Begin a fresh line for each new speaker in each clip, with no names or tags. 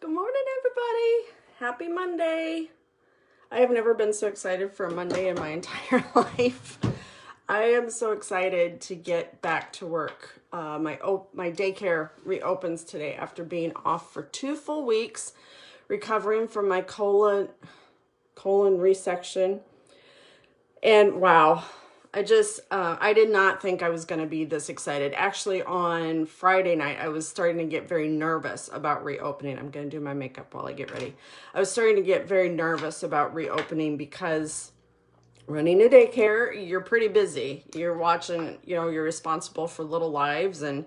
Good morning, everybody. Happy Monday. I have never been so excited for a Monday in my entire life. I am so excited to get back to work. My daycare reopens today after being off for 2 full weeks, recovering from my colon resection. And wow, I did not think I was going to be this excited. Actually, on Friday night, I was starting to get very nervous about reopening. I'm going to do my makeup while I get ready. I was starting to get very nervous about reopening because running a daycare, you're pretty busy. You're watching, you're responsible for little lives and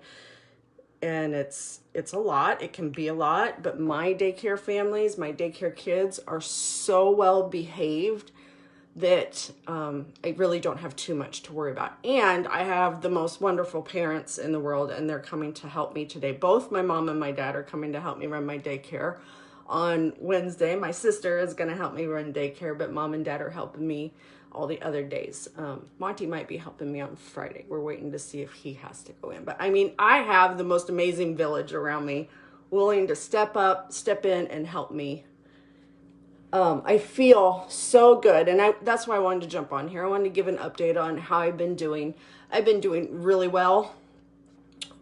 it's a lot. It can be a lot, but my daycare kids are so well behaved that I really don't have too much to worry about. And I have the most wonderful parents in the world, and they're coming to help me today. Both my mom and my dad are coming to help me run my daycare on Wednesday. My sister is going to help me run daycare, but mom and dad are helping me all the other days. Monty might be helping me on Friday. We're waiting to see if he has to go in. But I mean, I have the most amazing village around me willing to step in and help me. I feel so good, and that's why I wanted to jump on here. I wanted to give an update on how I've been doing. I've been doing really well.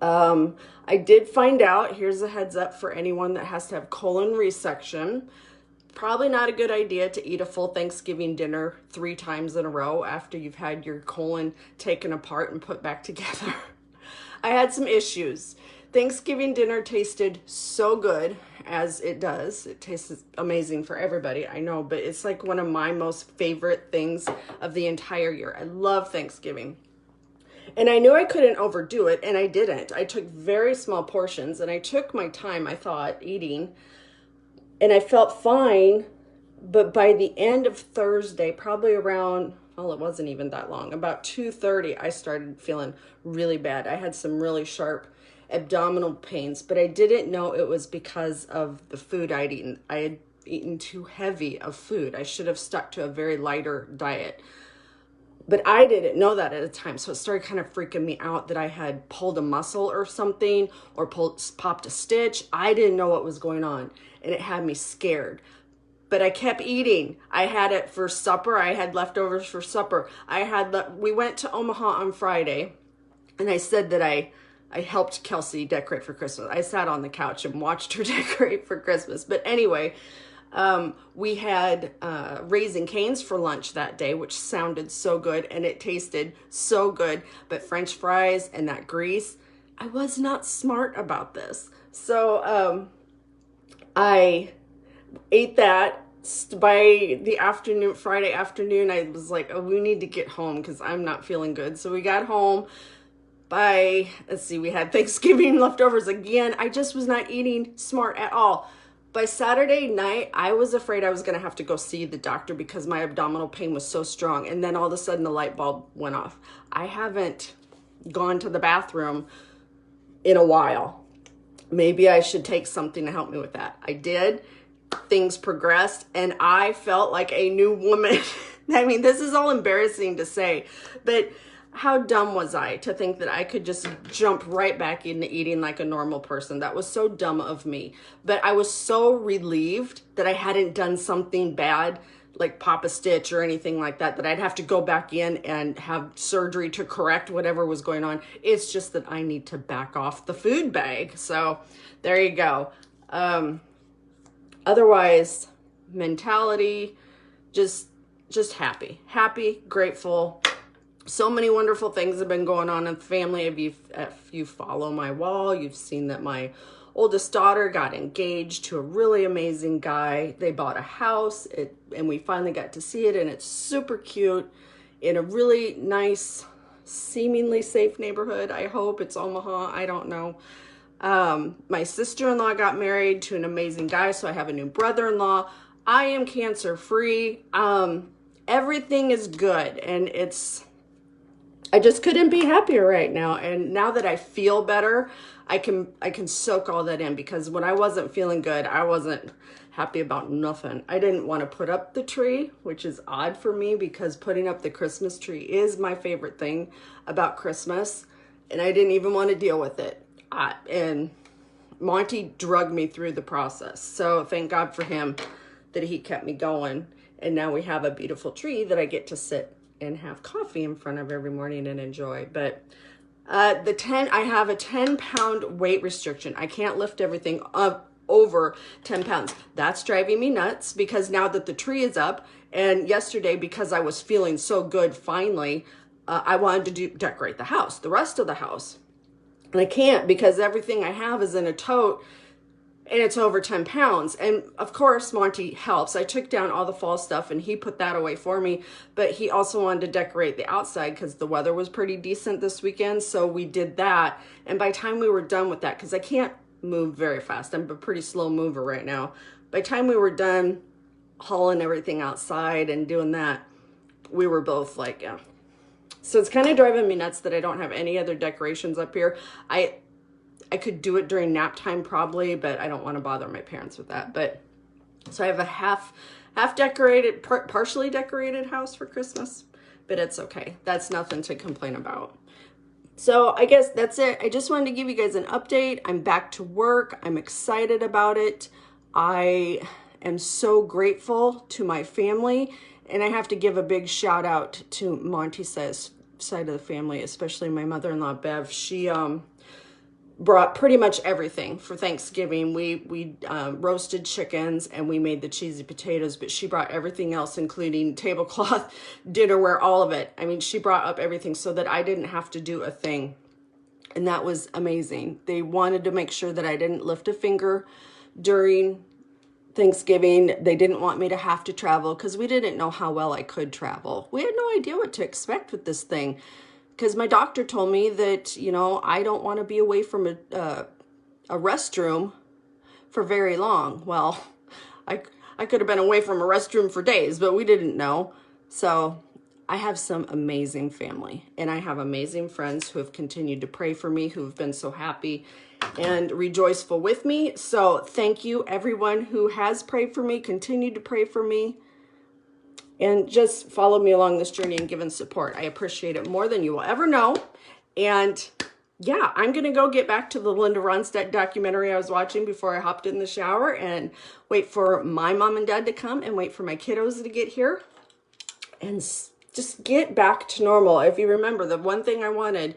I did find out, here's a heads up for anyone that has to have colon resection. Probably not a good idea to eat a full Thanksgiving dinner 3 times in a row after you've had your colon taken apart and put back together. I had some issues. Thanksgiving dinner tasted so good, as it does. It tastes amazing for everybody, I know, but it's like one of my most favorite things of the entire year. I love Thanksgiving. And I knew I couldn't overdo it, and I didn't. I took very small portions, and I took my time, I thought, eating, and I felt fine. But by the end of Thursday, probably around, well, it wasn't even that long, about 2:30, I started feeling really bad. I had some really sharp abdominal pains, but I didn't know it was because of the food I'd eaten. I had eaten too heavy of food. I should have stuck to a very lighter diet. But I didn't know that at the time, so it started kind of freaking me out that I had pulled a muscle or something or popped a stitch. I didn't know what was going on, and it had me scared. But I kept eating. I had it for supper. I had leftovers for supper. We went to Omaha on Friday, and I said that I helped Kelsey decorate for Christmas. I sat on the couch and watched her decorate for Christmas. But anyway, we had Raising Cane's for lunch that day, which sounded so good and it tasted so good. But French fries and that grease, I was not smart about this. So I ate that. By the afternoon, Friday afternoon, I was like, oh, we need to get home because I'm not feeling good. So we got home. We had Thanksgiving leftovers again. I just was not eating smart at all. By Saturday night, I was afraid I was going to have to go see the doctor because my abdominal pain was so strong. And then all of a sudden the light bulb went off. I haven't gone to the bathroom in a while. Maybe I should take something to help me with that. I did. Things progressed and I felt like a new woman. I mean, this is all embarrassing to say, but how dumb was I to think that I could just jump right back into eating like a normal person? That was so dumb of me. But I was so relieved that I hadn't done something bad, like pop a stitch or anything like that, that I'd have to go back in and have surgery to correct whatever was going on. It's just that I need to back off the food bag. So there you go. Otherwise, mentality, just happy, grateful. So many wonderful things have been going on in the family. If you follow my wall, you've seen that my oldest daughter got engaged to a really amazing guy. They bought a house, and we finally got to see it, and it's super cute in a really nice, seemingly safe neighborhood. I hope it's Omaha. I don't know. My sister-in-law got married to an amazing guy, so I have a new brother-in-law. I am cancer-free. Everything is good, and I just couldn't be happier right now. And now that I feel better, I can soak all that in, because when I wasn't feeling good, I wasn't happy about nothing. I didn't want to put up the tree, which is odd for me because putting up the Christmas tree is my favorite thing about Christmas, and I didn't even want to deal with it. And Monty drugged me through the process. So thank God for him that he kept me going. And now we have a beautiful tree that I get to sit and have coffee in front of every morning and enjoy. But I have a 10-pound weight restriction. I can't lift everything up over 10 pounds. That's driving me nuts because now that the tree is up, and yesterday because I was feeling so good finally, I wanted to decorate the house, the rest of the house. And I can't because everything I have is in a tote and it's over 10 pounds. And of course, Monty helps. I took down all the fall stuff and he put that away for me. But he also wanted to decorate the outside because the weather was pretty decent this weekend. So we did that. And by the time we were done with that, because I can't move very fast, I'm a pretty slow mover right now. By the time we were done hauling everything outside and doing that, we were both like, yeah. So it's kind of driving me nuts that I don't have any other decorations up here. I could do it during nap time probably, but I don't want to bother my parents with that. But so I have a half decorated, partially decorated house for Christmas, but it's okay. That's nothing to complain about. So I guess that's it. I just wanted to give you guys an update. I'm back to work. I'm excited about it. I am so grateful to my family. And I have to give a big shout out to Monty's side of the family, especially my mother-in-law, Bev. She brought pretty much everything for Thanksgiving. We roasted chickens and we made the cheesy potatoes, but she brought everything else, including tablecloth, dinnerware, all of it. I mean, she brought up everything so that I didn't have to do a thing. And that was amazing. They wanted to make sure that I didn't lift a finger during Thanksgiving. They didn't want me to have to travel because we didn't know how well I could travel. We had no idea what to expect with this thing because my doctor told me that, you know, I don't want to be away from a restroom for very long. Well, I could have been away from a restroom for days, but we didn't know. So I have some amazing family and I have amazing friends who have continued to pray for me, who have been so happy and rejoiceful with me. So thank you everyone who has prayed for me, continued to pray for me, and just follow me along this journey and given support. I appreciate it more than you will ever know. And yeah, I'm going to go get back to the Linda Ronstadt documentary I was watching before I hopped in the shower and wait for my mom and dad to come and wait for my kiddos to get here and just get back to normal. If you remember, the one thing I wanted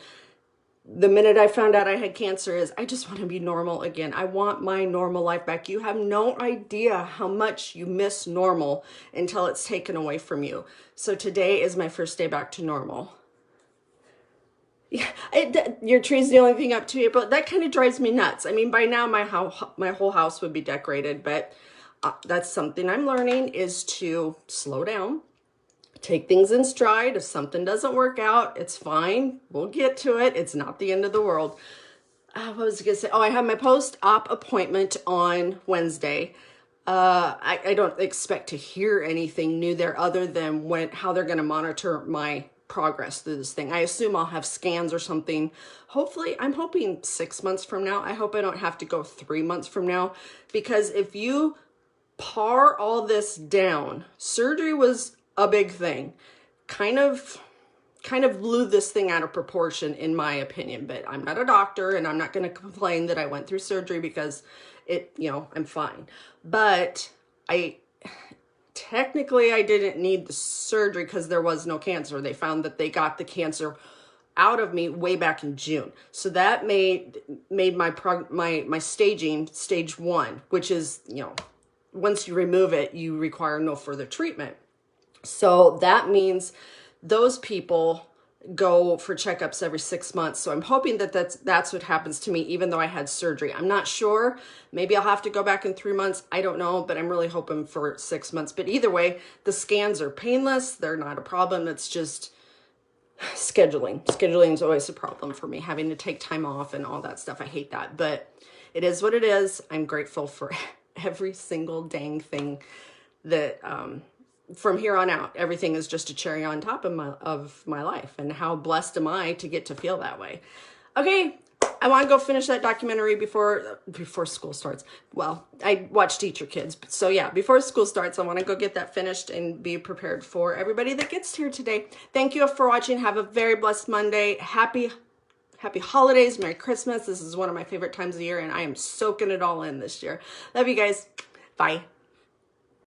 the minute I found out I had cancer is I just want to be normal again. I want my normal life back. You have no idea how much you miss normal until it's taken away from you. So today is my first day back to normal. Yeah, your tree's the only thing up to you, but that kind of drives me nuts. I mean, by now my whole house would be decorated, but that's something I'm learning is to slow down. Take things in stride. If something doesn't work out, it's fine. We'll get to it. It's not the end of the world. What was I going to say? Oh, I have my post-op appointment on Wednesday. I don't expect to hear anything new there other than how they're going to monitor my progress through this thing. I assume I'll have scans or something. Hopefully, I'm hoping 6 months from now. I hope I don't have to go 3 months from now, because if you par all this down, surgery was a big thing. Kind of blew this thing out of proportion in my opinion, but I'm not a doctor and I'm not going to complain that I went through surgery because I'm fine. But technically I didn't need the surgery because there was no cancer. They found that they got the cancer out of me way back in June. So that made my staging stage 1, which is, once you remove it, you require no further treatment. So that means those people go for checkups every 6 months. So I'm hoping that that's what happens to me, even though I had surgery. I'm not sure. Maybe I'll have to go back in 3 months. I don't know, but I'm really hoping for 6 months. But either way, the scans are painless. They're not a problem. It's just scheduling. Scheduling is always a problem for me, having to take time off and all that stuff. I hate that, but it is what it is. I'm grateful for every single dang thing that, from here on out, everything is just a cherry on top of my life, and how blessed am I to get to feel that way. Okay, I want to go finish that documentary before school starts. Well, I watch Teacher Kids, so yeah, before school starts, I want to go get that finished and be prepared for everybody that gets here today. Thank you for watching. Have a very blessed Monday. Happy Happy holidays, Merry Christmas. This is one of my favorite times of year, and I am soaking it all in this year. Love you guys. Bye.